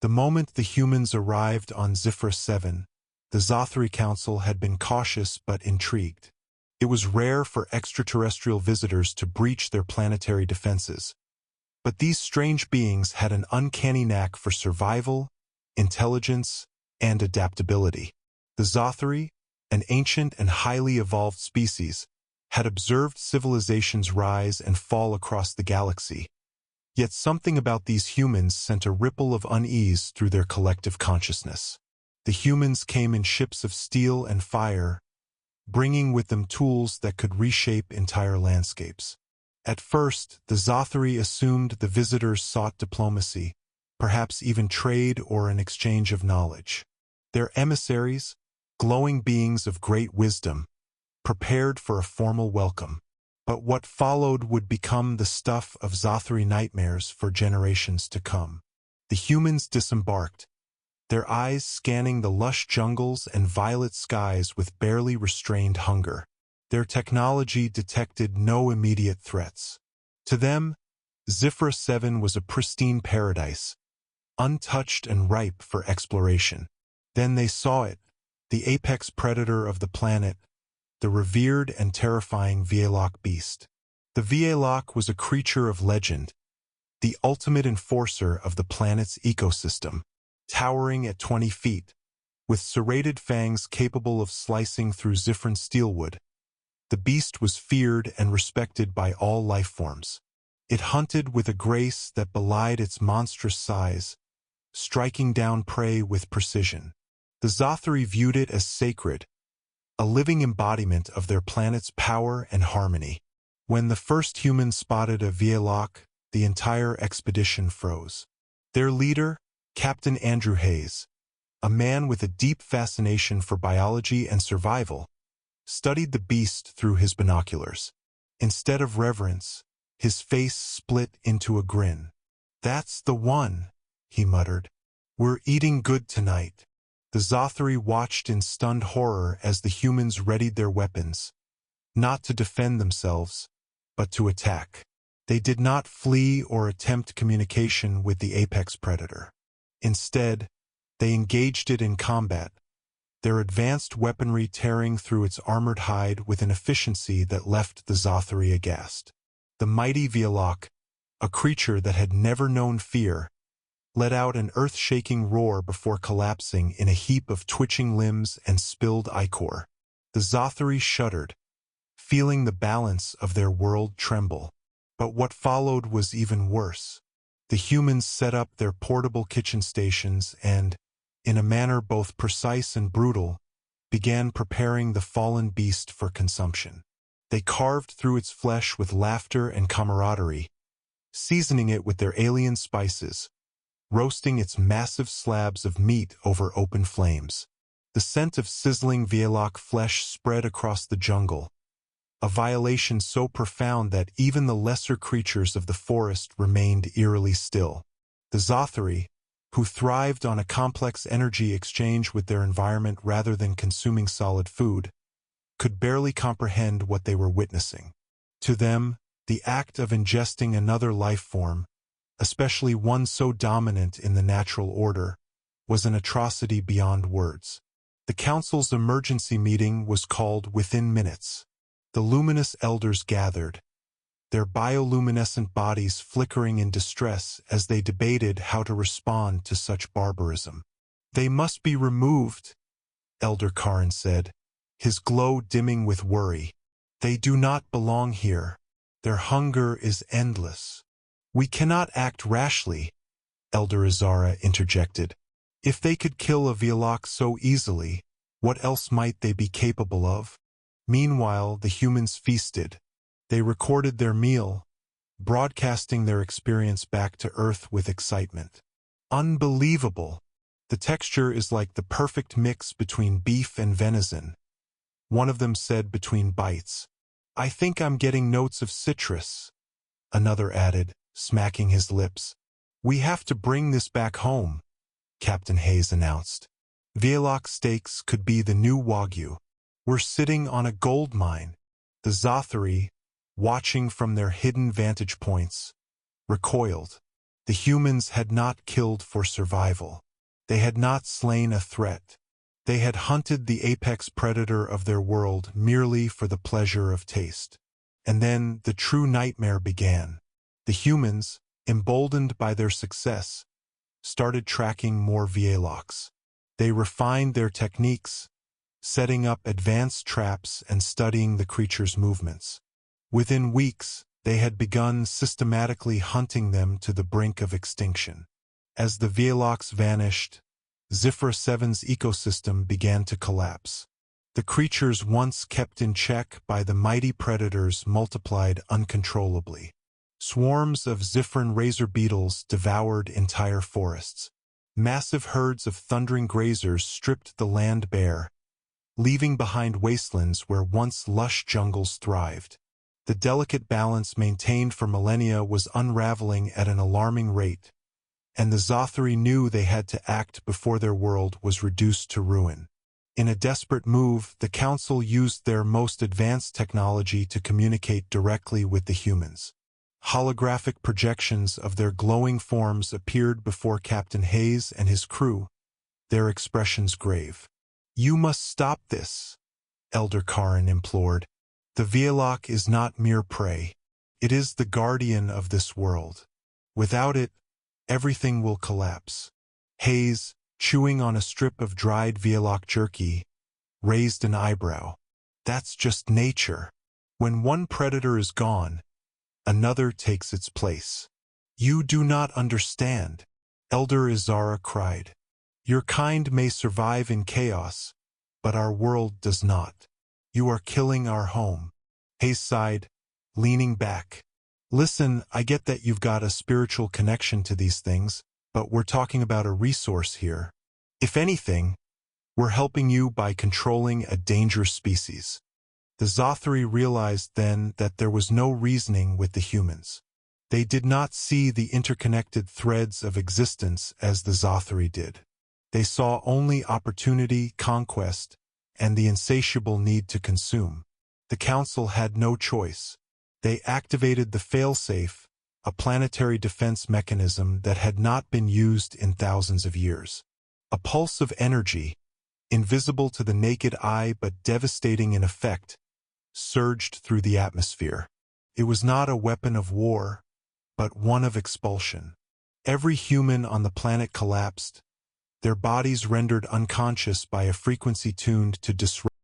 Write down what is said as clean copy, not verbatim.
The moment the humans arrived on Zifra 7, the Zothri Council had been cautious but intrigued. It was rare for extraterrestrial visitors to breach their planetary defenses. But these strange beings had an uncanny knack for survival, intelligence, and adaptability. The Zothri, an ancient and highly evolved species, had observed civilizations rise and fall across the galaxy. Yet something about these humans sent a ripple of unease through their collective consciousness. The humans came in ships of steel and fire, bringing with them tools that could reshape entire landscapes. At first, the Zothri assumed the visitors sought diplomacy, perhaps even trade or an exchange of knowledge. Their emissaries, glowing beings of great wisdom, prepared for a formal welcome. But what followed would become the stuff of Zothri nightmares for generations to come. The humans disembarked, their eyes scanning the lush jungles and violet skies with barely restrained hunger. Their technology detected no immediate threats. To them, Zifra 7 was a pristine paradise, untouched and ripe for exploration. Then they saw it, the apex predator of the planet, the revered and terrifying Vyalok beast. The Vyalok was a creature of legend, the ultimate enforcer of the planet's ecosystem. Towering at 20 feet, with serrated fangs capable of slicing through Zifran steelwood, the beast was feared and respected by all life forms. It hunted with a grace that belied its monstrous size, striking down prey with precision. The Zothri viewed it as sacred, a living embodiment of their planet's power and harmony. When the first humans spotted a Vyalok, the entire expedition froze. Their leader, Captain Andrew Hayes, a man with a deep fascination for biology and survival, studied the beast through his binoculars. Instead of reverence, his face split into a grin. "That's the one," he muttered. "We're eating good tonight." The Zothri watched in stunned horror as the humans readied their weapons, not to defend themselves, but to attack. They did not flee or attempt communication with the apex predator. Instead, they engaged it in combat, their advanced weaponry tearing through its armored hide with an efficiency that left the Zothri aghast. The mighty Vyalok, a creature that had never known fear, let out an earth-shaking roar before collapsing in a heap of twitching limbs and spilled ichor. The Zothri shuddered, feeling the balance of their world tremble. But what followed was even worse. The humans set up their portable kitchen stations and, in a manner both precise and brutal, began preparing the fallen beast for consumption. They carved through its flesh with laughter and camaraderie, seasoning it with their alien spices, roasting its massive slabs of meat over open flames. The scent of sizzling Vyalok flesh spread across the jungle, a violation so profound that even the lesser creatures of the forest remained eerily still. The Zothri, who thrived on a complex energy exchange with their environment rather than consuming solid food, could barely comprehend what they were witnessing. To them, the act of ingesting another life form, especially one so dominant in the natural order, was an atrocity beyond words. The council's emergency meeting was called within minutes. The luminous elders gathered, their bioluminescent bodies flickering in distress as they debated how to respond to such barbarism. "They must be removed," Elder Karin said, his glow dimming with worry. "They do not belong here. Their hunger is endless." "We cannot act rashly," Elder Azara interjected. "If they could kill a Vyalok so easily, what else might they be capable of?" Meanwhile, the humans feasted. They recorded their meal, broadcasting their experience back to Earth with excitement. "Unbelievable! The texture is like the perfect mix between beef and venison," one of them said between bites. "I think I'm getting notes of citrus," another added, smacking his lips. "We have to bring this back home," Captain Hayes announced. "Vyalok steaks could be the new Wagyu. We're sitting on a gold mine." The Zothri, watching from their hidden vantage points, recoiled. The humans had not killed for survival. They had not slain a threat. They had hunted the apex predator of their world merely for the pleasure of taste. And then the true nightmare began. The humans, emboldened by their success, started tracking more Vyeloks. They refined their techniques, setting up advanced traps and studying the creature's movements. Within weeks, they had begun systematically hunting them to the brink of extinction. As the Vyeloks vanished, Zifra 7's ecosystem began to collapse. The creatures once kept in check by the mighty predators multiplied uncontrollably. Swarms of Zifran razor beetles devoured entire forests. Massive herds of thundering grazers stripped the land bare, leaving behind wastelands where once lush jungles thrived. The delicate balance maintained for millennia was unraveling at an alarming rate, and the Zothri knew they had to act before their world was reduced to ruin. In a desperate move, the Council used their most advanced technology to communicate directly with the humans. Holographic projections of their glowing forms appeared before Captain Hayes and his crew, their expressions grave. "You must stop this," Elder Karin implored. "The Vyelok is not mere prey. It is the guardian of this world. Without it, everything will collapse." Hayes, chewing on a strip of dried Vyelok jerky, raised an eyebrow. "That's just nature. When one predator is gone, another takes its place." "You do not understand," Elder Izara cried. "Your kind may survive in chaos, but our world does not. You are killing our home." Hayes sighed, leaning back. "Listen, I get that you've got a spiritual connection to these things, but we're talking about a resource here. If anything, we're helping you by controlling a dangerous species." The Zothri realized then that there was no reasoning with the humans. They did not see the interconnected threads of existence as the Zothri did. They saw only opportunity, conquest, and the insatiable need to consume. The Council had no choice. They activated the failsafe, a planetary defense mechanism that had not been used in thousands of years. A pulse of energy, invisible to the naked eye but devastating in effect, surged through the atmosphere. It was not a weapon of war, but one of expulsion. Every human on the planet collapsed, their bodies rendered unconscious by a frequency tuned to disrupt